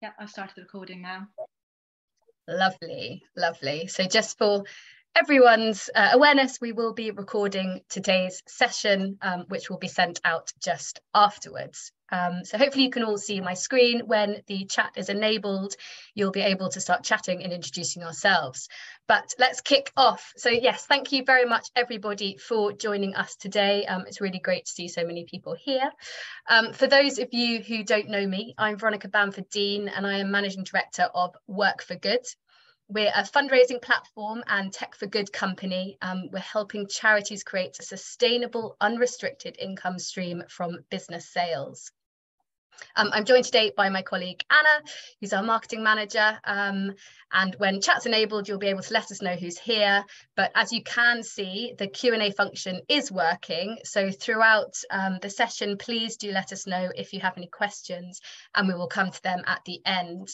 Yeah, I've started recording now. Lovely, lovely. So just for everyone's awareness, we will be recording today's session, which will be sent out just afterwards. So hopefully you can all see my screen. When the chat is enabled, you'll be able to start chatting and introducing yourselves. But let's kick off. So yes, thank you very much, everybody, for joining us today. It's really great to see so many people here. For those of you who don't know me, I'm Veronica Bamford-Dean, and I am Managing Director of Work for Good. We're a fundraising platform and tech for good company. We're helping charities create a sustainable, unrestricted income stream from business sales. I'm joined today by my colleague Anna, who's our marketing manager. And when chat's enabled, you'll be able to let us know who's here. But as you can see, the Q&A function is working. So throughout the session, please do let us know if you have any questions, and we will come to them at the end.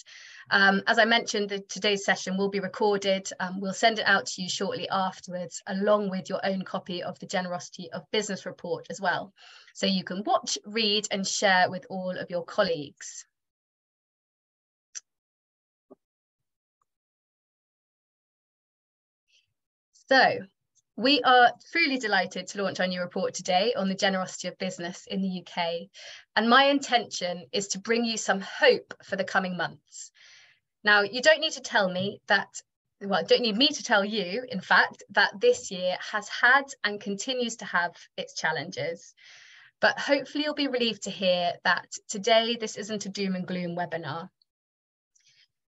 As I mentioned, today's session will be recorded. We'll send it out to you shortly afterwards, along with your own copy of the Generosity of Business report as well. So you can watch, read, and share with all of your colleagues. So we are truly delighted to launch our new report today on the generosity of business in the UK. And my intention is to bring you some hope for the coming months. Now, you don't need to tell me that, well, don't need me to tell you, in fact, that this year has had and continues to have its challenges. But hopefully you'll be relieved to hear that today this isn't a doom and gloom webinar.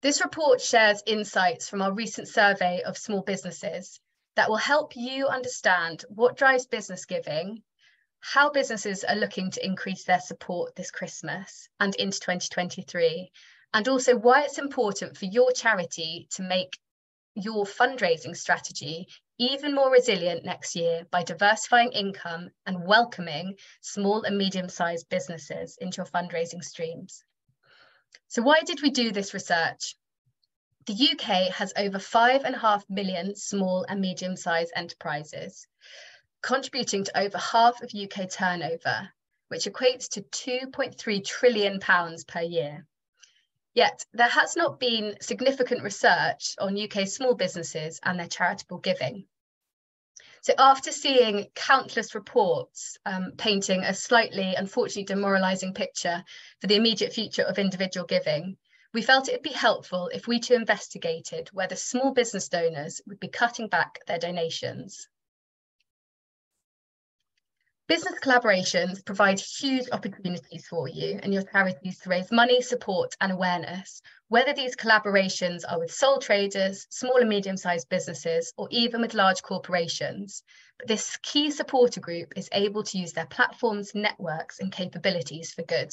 This report shares insights from our recent survey of small businesses that will help you understand what drives business giving, how businesses are looking to increase their support this Christmas and into 2023, and also why it's important for your charity to make your fundraising strategy even more resilient next year by diversifying income and welcoming small and medium-sized businesses into your fundraising streams. So why did we do this research? The UK has over 5.5 million small and medium-sized enterprises, contributing to over half of UK turnover, which equates to £2.3 trillion per year. Yet there has not been significant research on UK small businesses and their charitable giving. So after seeing countless reports painting a slightly, unfortunately, demoralising picture for the immediate future of individual giving, we felt it'd be helpful if we too investigated whether small business donors would be cutting back their donations. Business collaborations provide huge opportunities for you and your charities to raise money, support and awareness, whether these collaborations are with sole traders, small and medium-sized businesses, or even with large corporations. But this key supporter group is able to use their platforms, networks and capabilities for good.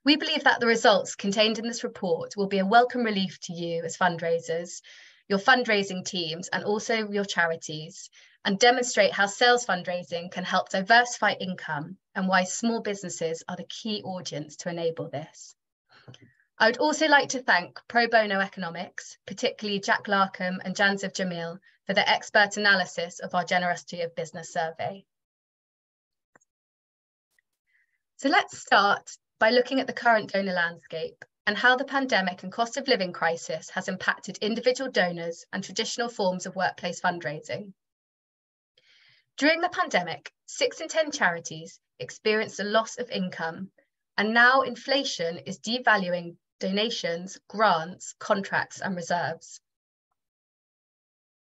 We believe that the results contained in this report will be a welcome relief to you as fundraisers, your fundraising teams and also your charities, and demonstrate how sales fundraising can help diversify income and why small businesses are the key audience to enable this. I would also like to thank Pro Bono Economics, particularly Jack Larkham and Janziv Jamil, for their expert analysis of our Generosity of Business survey. So let's start by looking at the current donor landscape and how the pandemic and cost of living crisis has impacted individual donors and traditional forms of workplace fundraising. During the pandemic, 6 in 10 charities experienced a loss of income, and now inflation is devaluing donations, grants, contracts, and reserves.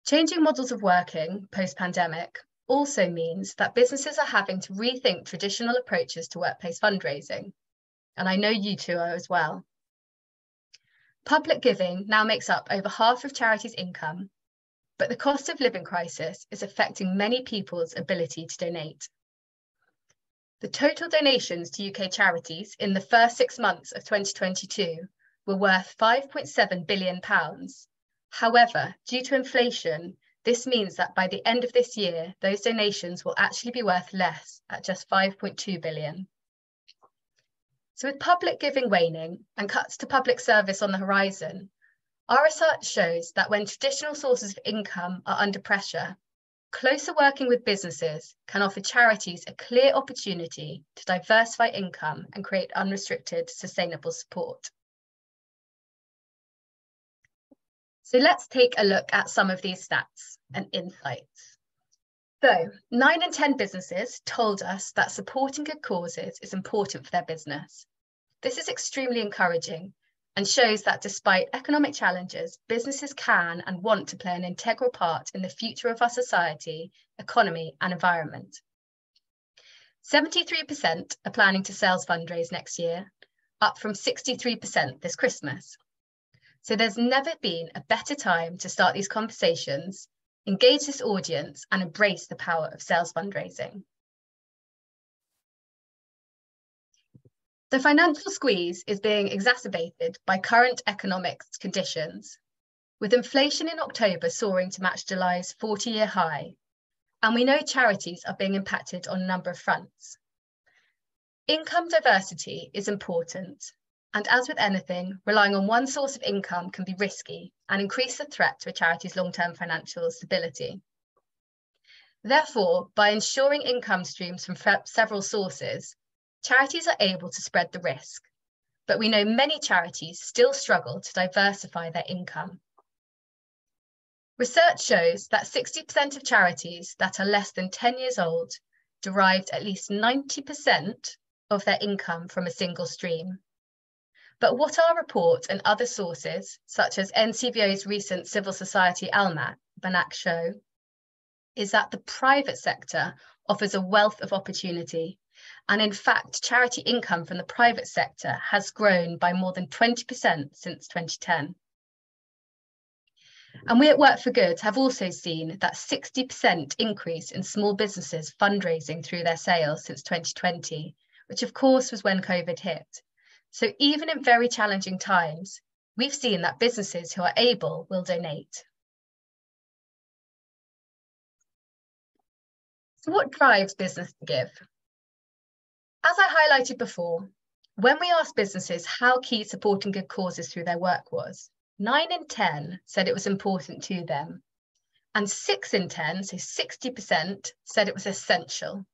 Changing models of working post-pandemic also means that businesses are having to rethink traditional approaches to workplace fundraising, and I know you two are as well. Public giving now makes up over half of charities' income, but the cost of living crisis is affecting many people's ability to donate. The total donations to UK charities in the first 6 months of 2022 were worth £5.7 billion. However, due to inflation, this means that by the end of this year, those donations will actually be worth less at just £5.2 billion. So with public giving waning and cuts to public service on the horizon, our research shows that when traditional sources of income are under pressure, closer working with businesses can offer charities a clear opportunity to diversify income and create unrestricted, sustainable support. So let's take a look at some of these stats and insights. So 9 in 10 businesses told us that supporting good causes is important for their business. This is extremely encouraging and shows that despite economic challenges, businesses can and want to play an integral part in the future of our society, economy, and environment. 73% are planning to sales fundraise next year, up from 63% this Christmas. So there's never been a better time to start these conversations, engage this audience, and embrace the power of sales fundraising. The financial squeeze is being exacerbated by current economic conditions, with inflation in October soaring to match July's 40-year high, and we know charities are being impacted on a number of fronts. Income diversity is important, and as with anything, relying on one source of income can be risky and increase the threat to a charity's long-term financial stability. Therefore, by ensuring income streams from several sources, charities are able to spread the risk, but we know many charities still struggle to diversify their income. Research shows that 60% of charities that are less than 10 years old derived at least 90% of their income from a single stream. But what our report and other sources, such as NCVO's recent Civil Society Almanac show, is that the private sector offers a wealth of opportunity. And in fact, charity income from the private sector has grown by more than 20% since 2010. And we at Work for Good have also seen that 60% increase in small businesses fundraising through their sales since 2020, which of course was when COVID hit. So even in very challenging times, we've seen that businesses who are able will donate. So what drives business to give? As I highlighted before, when we asked businesses how key supporting good causes through their work was, 9 in 10 said it was important to them, and 6 in 10, so 60%, said it was essential.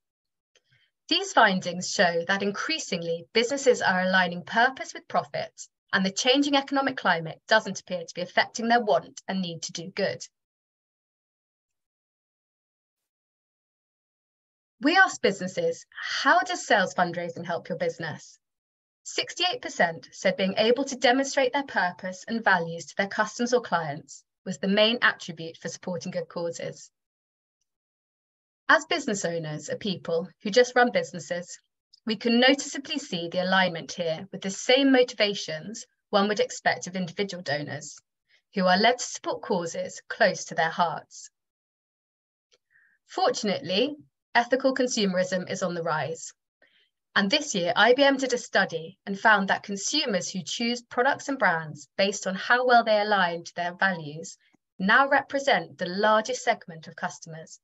These findings show that increasingly businesses are aligning purpose with profit, and the changing economic climate doesn't appear to be affecting their want and need to do good. We asked businesses, how does sales fundraising help your business? 68% said being able to demonstrate their purpose and values to their customers or clients was the main attribute for supporting good causes. As business owners are people who just run businesses, we can noticeably see the alignment here with the same motivations one would expect of individual donors, who are led to support causes close to their hearts. Fortunately, ethical consumerism is on the rise. And this year, IBM did a study and found that consumers who choose products and brands based on how well they align to their values now represent the largest segment of customers.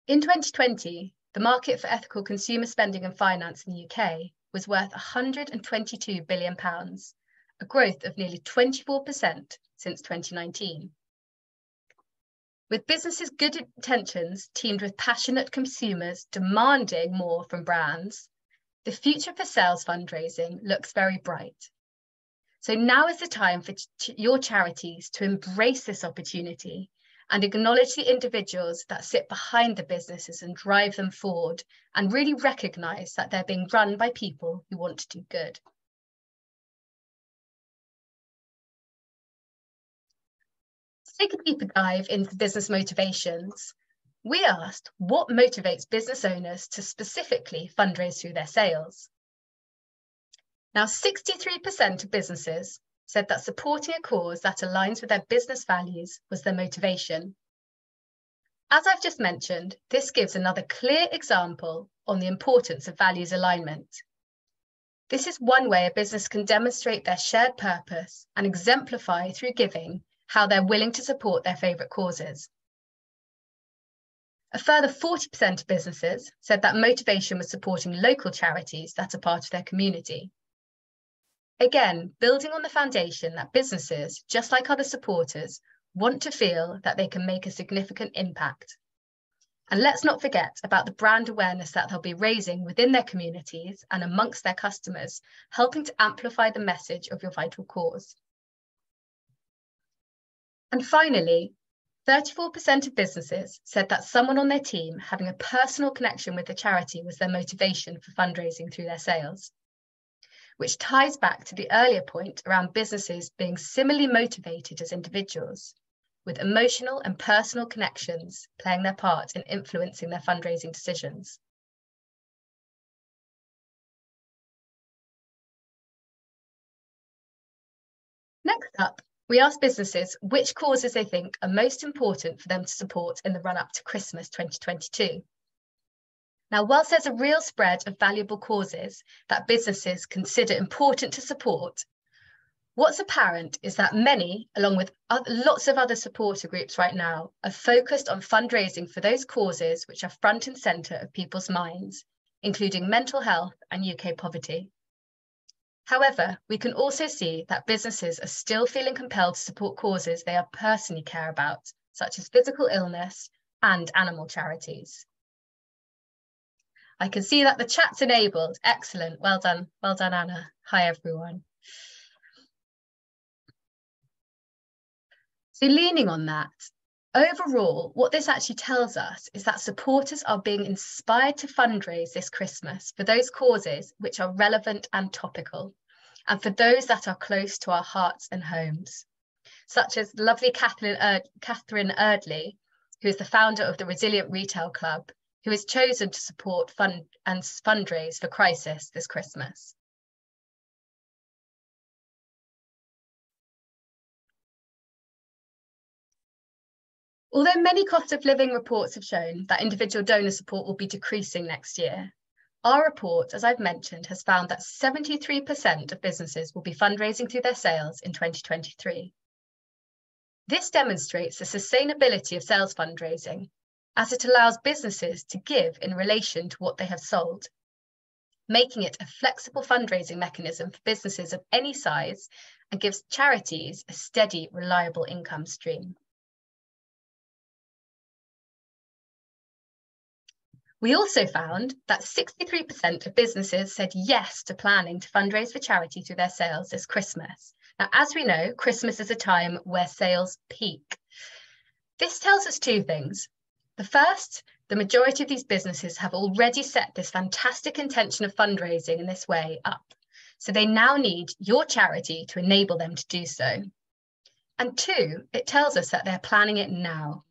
In 2020, the market for ethical consumer spending and finance in the UK was worth £122 billion, a growth of nearly 24% since 2019. With businesses' good intentions teamed with passionate consumers demanding more from brands, the future for sales fundraising looks very bright. So now is the time for your charities to embrace this opportunity and acknowledge the individuals that sit behind the businesses and drive them forward, and really recognise that they're being run by people who want to do good. To take a deeper dive into business motivations, we asked what motivates business owners to specifically fundraise through their sales. Now, 63% of businesses said that supporting a cause that aligns with their business values was their motivation. As I've just mentioned, this gives another clear example on the importance of values alignment. This is one way a business can demonstrate their shared purpose and exemplify through giving how they're willing to support their favourite causes. A further 40% of businesses said that motivation was supporting local charities that are part of their community. Again, building on the foundation that businesses, just like other supporters, want to feel that they can make a significant impact. And let's not forget about the brand awareness that they'll be raising within their communities and amongst their customers, helping to amplify the message of your vital cause. And finally, 34% of businesses said that someone on their team having a personal connection with the charity was their motivation for fundraising through their sales, which ties back to the earlier point around businesses being similarly motivated as individuals, with emotional and personal connections playing their part in influencing their fundraising decisions. Next up, we asked businesses which causes they think are most important for them to support in the run-up to Christmas 2022. Now, whilst there's a real spread of valuable causes that businesses consider important to support, what's apparent is that many, along with lots of other supporter groups right now, are focused on fundraising for those causes which are front and centre of people's minds, including mental health and UK poverty. However, we can also see that businesses are still feeling compelled to support causes they personally care about, such as physical illness and animal charities. I can see that the chat's enabled. Excellent. Well done, Anna. Hi, everyone. So leaning on that, overall, what this actually tells us is that supporters are being inspired to fundraise this Christmas for those causes which are relevant and topical, and for those that are close to our hearts and homes, such as lovely Catherine Erdley, who is the founder of the Resilient Retail Club, who has chosen to support and fundraise for Crisis this Christmas. Although many cost of living reports have shown that individual donor support will be decreasing next year, our report, as I've mentioned, has found that 73% of businesses will be fundraising through their sales in 2023. This demonstrates the sustainability of sales fundraising, as it allows businesses to give in relation to what they have sold, making it a flexible fundraising mechanism for businesses of any size and gives charities a steady, reliable income stream. We also found that 63% of businesses said yes to planning to fundraise for charity through their sales this Christmas. Now, as we know, Christmas is a time where sales peak. This tells us two things. The first, the majority of these businesses have already set this fantastic intention of fundraising in this way up. So they now need your charity to enable them to do so. And two, it tells us that they're planning it now.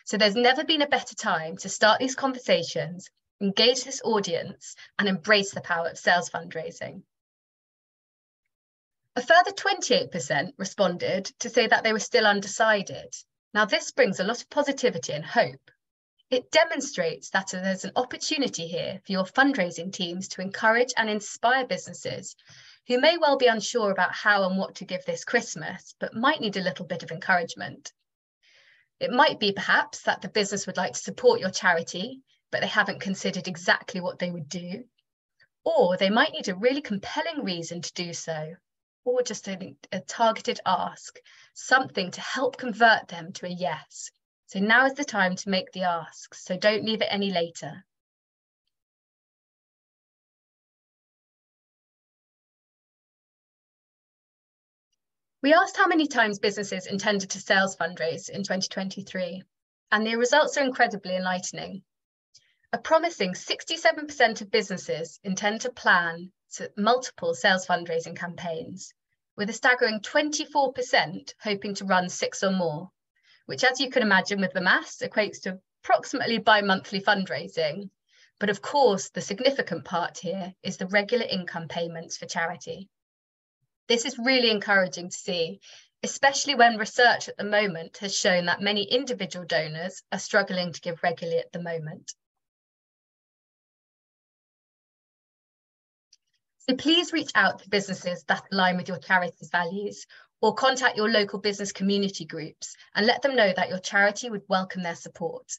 So there's never been a better time to start these conversations, engage this audience, and embrace the power of sales fundraising. A further 28% responded to say that they were still undecided. Now, this brings a lot of positivity and hope. It demonstrates that there's an opportunity here for your fundraising teams to encourage and inspire businesses who may well be unsure about how and what to give this Christmas, but might need a little bit of encouragement. It might be perhaps that the business would like to support your charity, but they haven't considered exactly what they would do. Or they might need a really compelling reason to do so, or just a targeted ask, something to help convert them to a yes. So now is the time to make the ask, so don't leave it any later. We asked how many times businesses intended to sales fundraise in 2023, and the results are incredibly enlightening. A promising 67% of businesses intend to plan multiple sales fundraising campaigns, with a staggering 24% hoping to run 6 or more, which, as you can imagine with the maths, equates to approximately bi-monthly fundraising. But of course, the significant part here is the regular income payments for charity. This is really encouraging to see, especially when research at the moment has shown that many individual donors are struggling to give regularly at the moment. So please reach out to businesses that align with your charity's values, or contact your local business community groups and let them know that your charity would welcome their support.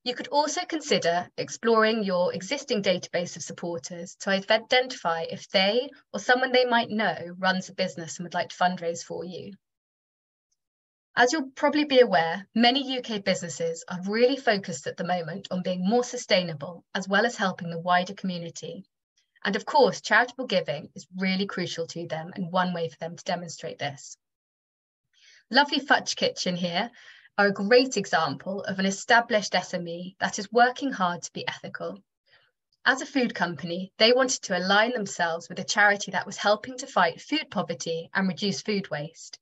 You could also consider exploring your existing database of supporters to identify if they or someone they might know runs a business and would like to fundraise for you. As you'll probably be aware, many UK businesses are really focused at the moment on being more sustainable, as well as helping the wider community. And of course, charitable giving is really crucial to them and one way for them to demonstrate this. Lovely Fudge Kitchen here are a great example of an established SME that is working hard to be ethical. As a food company, they wanted to align themselves with a charity that was helping to fight food poverty and reduce food waste.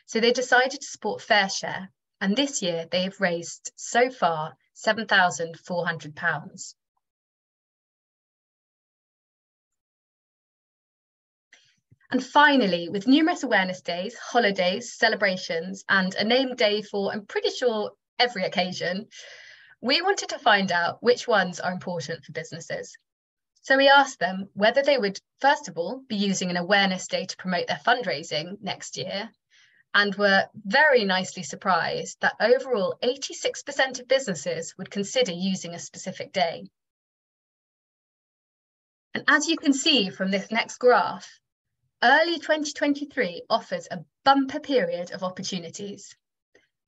So they decided to support FareShare, and this year they have raised so far £7,400. And finally, with numerous awareness days, holidays, celebrations, and a named day for, I'm pretty sure, every occasion, we wanted to find out which ones are important for businesses. So we asked them whether they would, first of all, be using an awareness day to promote their fundraising next year, and were very nicely surprised that overall 86% of businesses would consider using a specific day. And as you can see from this next graph, early 2023 offers a bumper period of opportunities.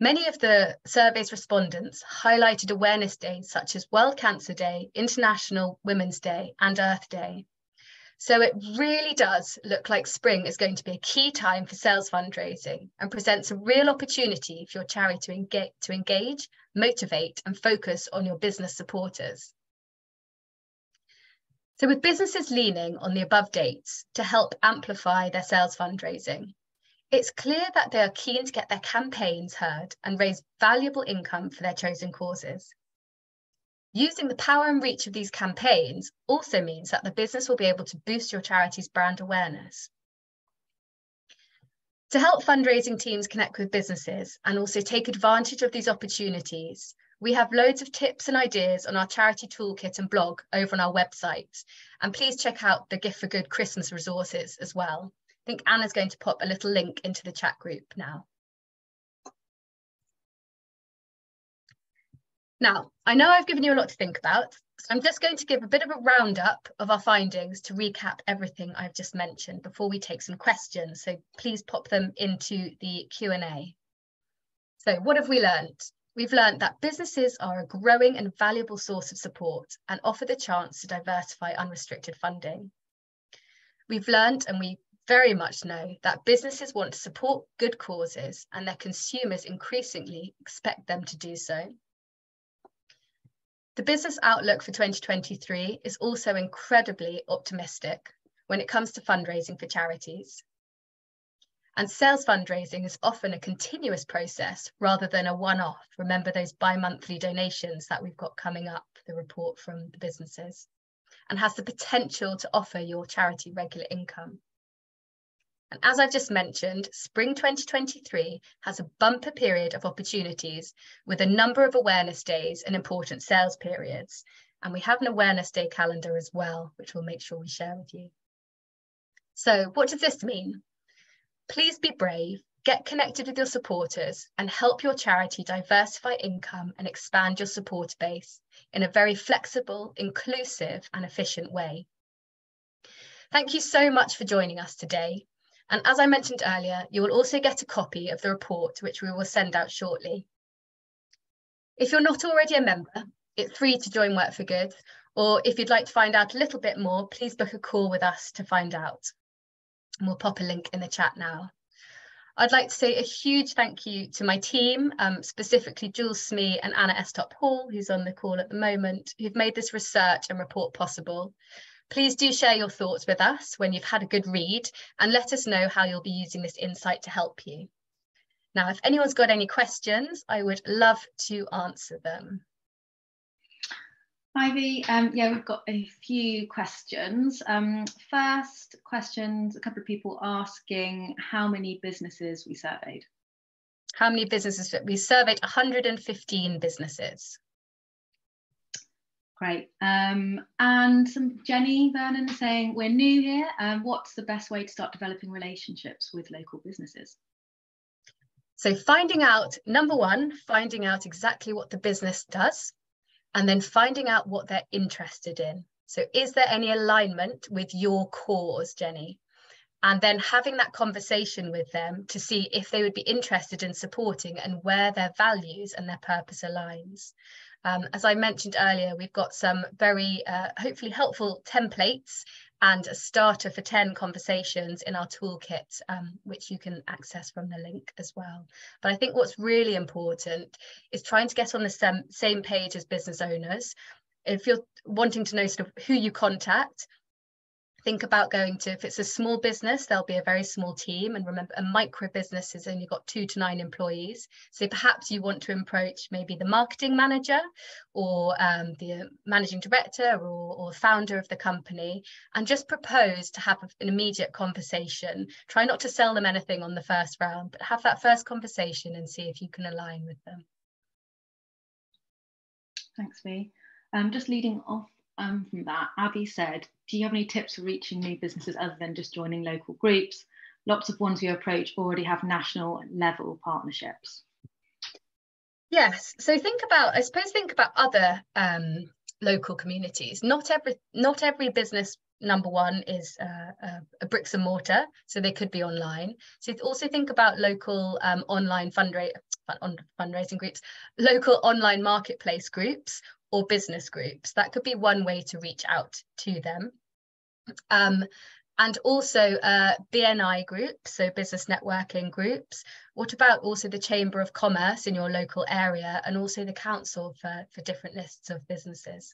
Many of the survey's respondents highlighted awareness days such as World Cancer Day, International Women's Day, and Earth Day. So it really does look like spring is going to be a key time for sales fundraising and presents a real opportunity for your charity to engage, motivate, and focus on your business supporters. So with businesses leaning on the above dates to help amplify their sales fundraising, it's clear that they are keen to get their campaigns heard and raise valuable income for their chosen causes. Using the power and reach of these campaigns also means that the business will be able to boost your charity's brand awareness. To help fundraising teams connect with businesses and also take advantage of these opportunities, we have loads of tips and ideas on our charity toolkit and blog over on our website. And please check out the Gift for Good Christmas resources as well. I think Anna's going to pop a little link into the chat group now. Now, I know I've given you a lot to think about, so I'm just going to give a bit of a roundup of our findings to recap everything I've just mentioned before we take some questions. So please pop them into the Q&A. So what have we learned? We've learned that businesses are a growing and valuable source of support and offer the chance to diversify unrestricted funding. We've learned, and we very much know, that businesses want to support good causes and their consumers increasingly expect them to do so. The business outlook for 2023 is also incredibly optimistic when it comes to fundraising for charities. And sales fundraising is often a continuous process rather than a one-off. Remember those bi-monthly donations that we've got coming up, the report from the businesses, and has the potential to offer your charity regular income. And as I've just mentioned, spring 2023 has a bumper period of opportunities with a number of awareness days and important sales periods. And we have an awareness day calendar as well, which we'll make sure we share with you. So what does this mean? Please be brave, get connected with your supporters and help your charity diversify income and expand your supporter base in a very flexible, inclusive and efficient way. Thank you so much for joining us today. And as I mentioned earlier, you will also get a copy of the report, which we will send out shortly. If you're not already a member, it's free to join Work for Good, or if you'd like to find out a little bit more, please book a call with us to find out. And we'll pop a link in the chat now. I'd like to say a huge thank you to my team, specifically Jules Smee and Anna Estop Hall, who's on the call at the moment, who've made this research and report possible. Please do share your thoughts with us when you've had a good read and let us know how you'll be using this insight to help you. Now, if anyone's got any questions, I would love to answer them. Ivy, yeah, we've got a few questions. First questions, a couple of people asking how many businesses we surveyed. How many businesses? We surveyed 115 businesses. Great. And some Jenny Vernon saying, we're new here. What's the best way to start developing relationships with local businesses? So finding out, number one, finding out exactly what the business does, and then finding out what they're interested in. So is there any alignment with your cause, Jenny? And then having that conversation with them to see if they would be interested in supporting and where their values and their purpose aligns. As I mentioned earlier, we've got some very hopefully helpful templates and a starter for 10 conversations in our toolkit, which you can access from the link as well. But I think what's really important is trying to get on the same page as business owners. If you're wanting to know sort of who you contact, think about going to, if it's a small business, there'll be a very small team. And remember, a micro business has only got 2 to 9 employees. So perhaps you want to approach maybe the marketing manager or the managing director or founder of the company, and just propose to have an immediate conversation. Try not to sell them anything on the first round, but have that first conversation and see if you can align with them. Thanks, Vi. Just leading off from that, Abby said, do you have any tips for reaching new businesses other than just joining local groups? Lots of ones we approach already have national level partnerships. Yes, so think about other local communities. Not every business, number one, is a bricks and mortar, so they could be online. So also think about local online fundraising groups, local online marketplace groups, or business groups. That could be one way to reach out to them. And also BNI groups, so business networking groups. What about also the Chamber of Commerce in your local area, and also the council for different lists of businesses?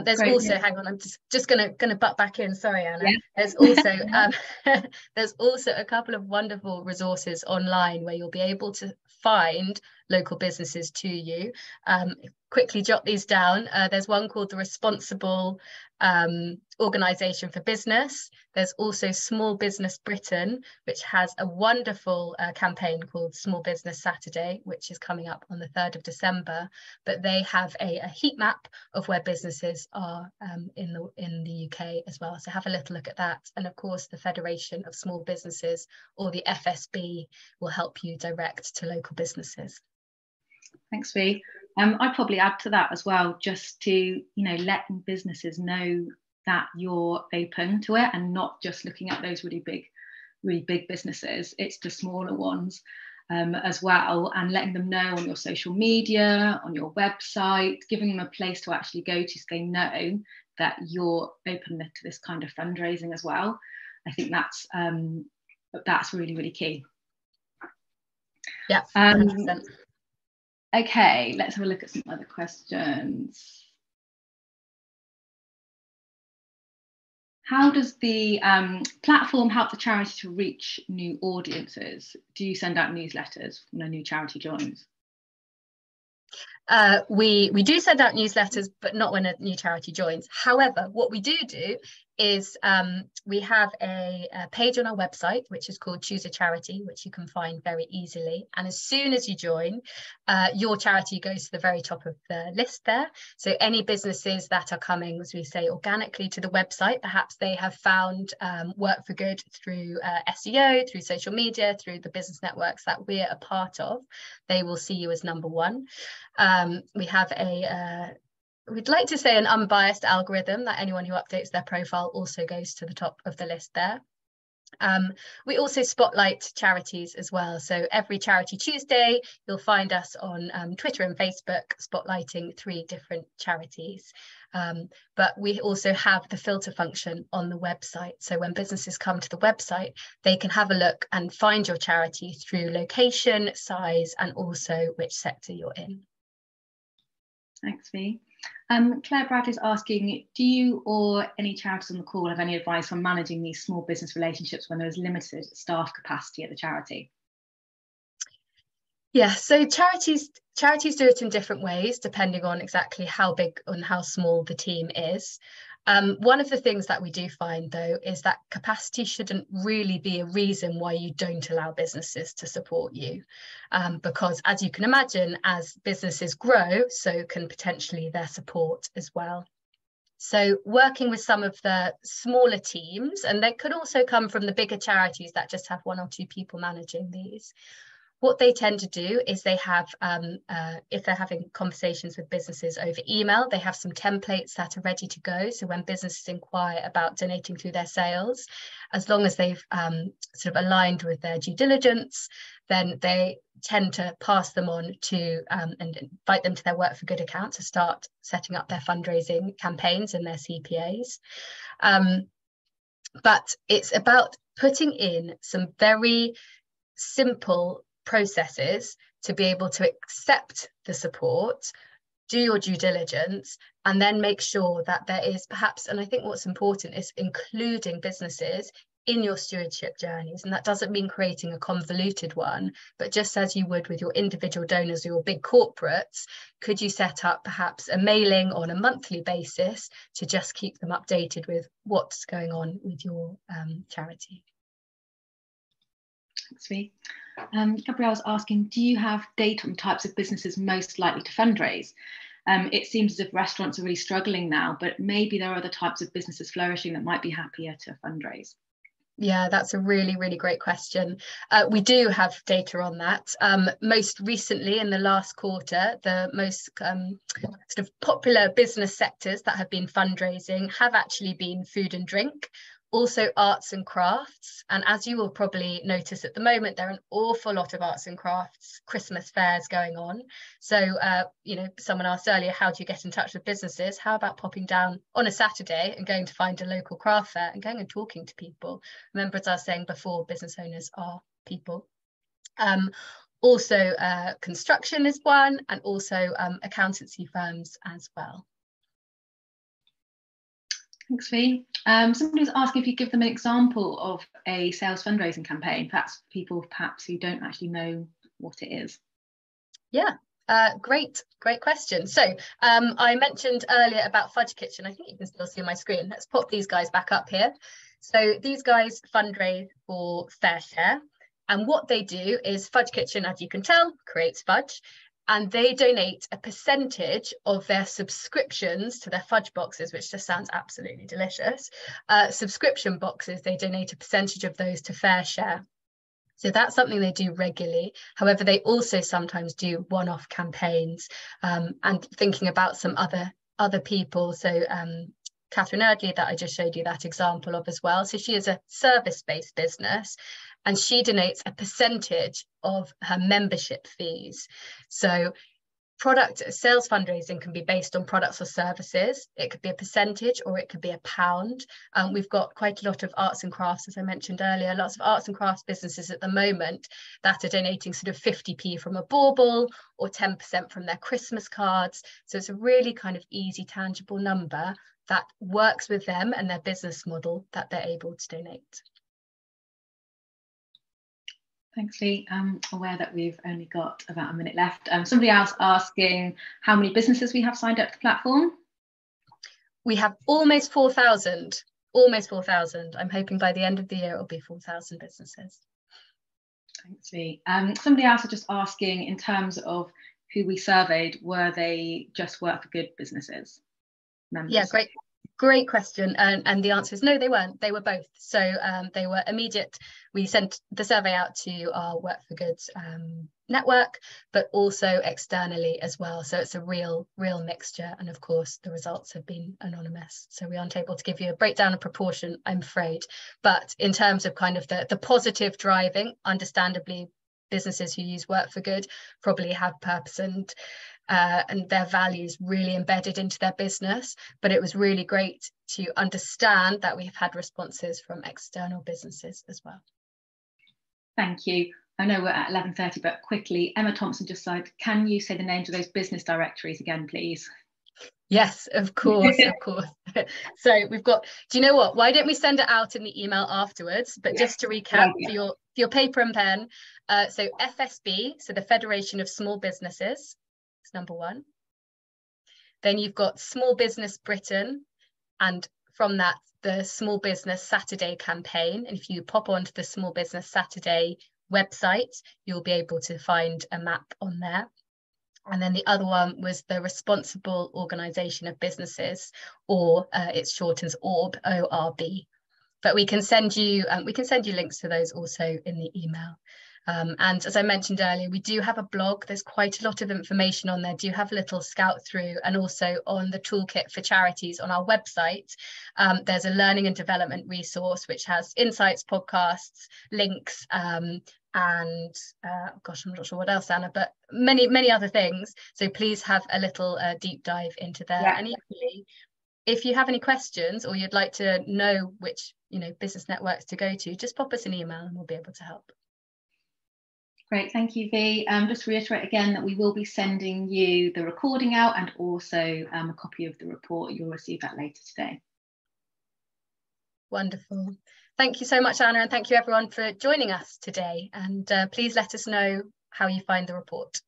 There's Great, also, yeah. Hang on, I'm just gonna butt back in. Sorry, Anna. Yeah. There's also there's also a couple of wonderful resources online where you'll be able to find local businesses to you. Quickly jot these down. There's one called the Responsible Organisation for Business. There's also Small Business Britain, which has a wonderful campaign called Small Business Saturday, which is coming up on the 3rd of December. But they have a heat map of where businesses are in the UK as well. So have a little look at that. And of course, the Federation of Small Businesses, or the FSB, will help you direct to local businesses. Thanks, Vi. I'd probably add to that as well, just to, letting businesses know that you're open to it and not just looking at those really big businesses. It's the smaller ones as well, and letting them know on your social media, on your website, giving them a place to actually go to so they know that you're open to this kind of fundraising as well. I think that's really, really key. Yeah, 100%. Okay, let's have a look at some other questions. How does the platform help the charity to reach new audiences? Do you send out newsletters when a new charity joins? We do send out newsletters, but not when a new charity joins. However, what we do is we have a page on our website, which is called Choose a Charity, which you can find very easily. And as soon as you join, your charity goes to the very top of the list there. So any businesses that are coming, as we say, organically to the website, perhaps they have found Work for Good through SEO, through social media, through the business networks that we're a part of, they will see you as number one. We have we'd like to say an unbiased algorithm that anyone who updates their profile also goes to the top of the list there. We also spotlight charities as well. So every Charity Tuesday, you'll find us on Twitter and Facebook spotlighting 3 different charities. But we also have the filter function on the website. So when businesses come to the website, they can have a look and find your charity through location, size, and also which sector you're in. Thanks, Vi. Claire Brad is asking, do you or any charities on the call have any advice on managing these small business relationships when there is limited staff capacity at the charity? Yeah, so charities do it in different ways, depending on exactly how big and how small the team is. One of the things that we do find, though, is that capacity shouldn't really be a reason why you don't allow businesses to support you. Because as you can imagine, as businesses grow, so can potentially their support as well. So working with some of the smaller teams, and they could also come from the bigger charities that just have 1 or 2 people managing these. What they tend to do is they have, if they're having conversations with businesses over email, they have some templates that are ready to go. So when businesses inquire about donating through their sales, as long as they've sort of aligned with their due diligence, then they tend to pass them on to and invite them to their Work for Good account to start setting up their fundraising campaigns and their CPAs. But it's about putting in some very simple processes to be able to accept the support, do your due diligence, and then make sure that there is perhaps, and I think what's important is including businesses in your stewardship journeys. And that doesn't mean creating a convoluted one, but just as you would with your individual donors or your big corporates, could you set up perhaps a mailing on a monthly basis to just keep them updated with what's going on with your charity? Thanks, Fee. Gabrielle's asking, do you have data on types of businesses most likely to fundraise? It seems as if restaurants are really struggling now, but maybe there are other types of businesses flourishing that might be happier to fundraise. Yeah, that's a really, really great question. We do have data on that. Most recently, in the last quarter, the most sort of popular business sectors that have been fundraising have actually been food and drink, also arts and crafts. And as you will probably notice at the moment, there are an awful lot of arts and crafts Christmas fairs going on. So, you know, someone asked earlier, how do you get in touch with businesses? How about popping down on a Saturday and going to find a local craft fair and going and talking to people? Remember, as I was saying before, business owners are people. Also, construction is one, and also accountancy firms as well. Thanks, Fee. Somebody was asking if you give them an example of a sales fundraising campaign, perhaps people who don't actually know what it is. Yeah, great question. So I mentioned earlier about Fudge Kitchen. I think you can still see my screen. Let's pop these guys back up here. So these guys fundraise for Fair Share. And what they do is Fudge Kitchen, as you can tell, creates fudge. And they donate a percentage of their subscriptions to their fudge boxes, which just sounds absolutely delicious. Subscription boxes, they donate a percentage of those to Fair Share. So that's something they do regularly. However, they also sometimes do one-off campaigns and thinking about some other people. So Catherine Erdley, that I just showed you that example of as well. So she is a service-based business, and she donates a percentage of her membership fees. So product sales fundraising can be based on products or services. It could be a percentage or it could be £1. We've got quite a lot of arts and crafts, as I mentioned earlier, lots of arts and crafts businesses at the moment that are donating sort of 50p from a bauble or 10% from their Christmas cards. So it's a really kind of easy, tangible number that works with them and their business model that they're able to donate. Thanks, Lee. I'm aware that we've only got about a minute left. Somebody else asking how many businesses we have signed up to the platform. We have almost 4,000, almost 4,000. I'm hoping by the end of the year, it'll be 4,000 businesses. Thanks, Lee. Somebody else is just asking, in terms of who we surveyed, were they just Work for Good businesses? Members? Yeah, great question. And the answer is no, they weren't. They were both. So they were immediate. We sent the survey out to our Work for Good network, but also externally as well. So it's a real mixture. And of course, the results have been anonymous. So we aren't able to give you a breakdown of proportion, I'm afraid. But in terms of kind of the positive driving, understandably, businesses who use Work for Good probably have purpose and their values really embedded into their business. But it was really great to understand that we've had responses from external businesses as well. Thank you. I know we're at 11:30, but quickly, Emma Thompson just said, can you say the names of those business directories again, please? Yes, of course, of course. So we've got, do you know what? Why don't we send it out in the email afterwards? But yes, just to recap for your paper and pen. So FSB, so the Federation of Small Businesses, is number one. Then you've got Small Business Britain, and from that, the Small Business Saturday campaign. And if you pop onto the Small Business Saturday website, you'll be able to find a map on there. And then the other one was the Responsible Organisation of Businesses, or it shortens ORB, O-R-B. But we can send you links to those also in the email. And as I mentioned earlier, we do have a blog. There's quite a lot of information on there. Do have a little scout through, and also on the toolkit for charities on our website. There's a learning and development resource which has insights, podcasts, links, and gosh, I'm not sure what else, Anna, but many other things. So please have a little deep dive into there. Yeah. And equally, if you have any questions or you'd like to know which business networks to go to, just pop us an email and we'll be able to help. Great, thank you, Vi. Just to reiterate again that we will be sending you the recording out, and also a copy of the report. You'll receive that later today. Wonderful. Thank you so much, Anna, and thank you everyone for joining us today. And please let us know how you find the report.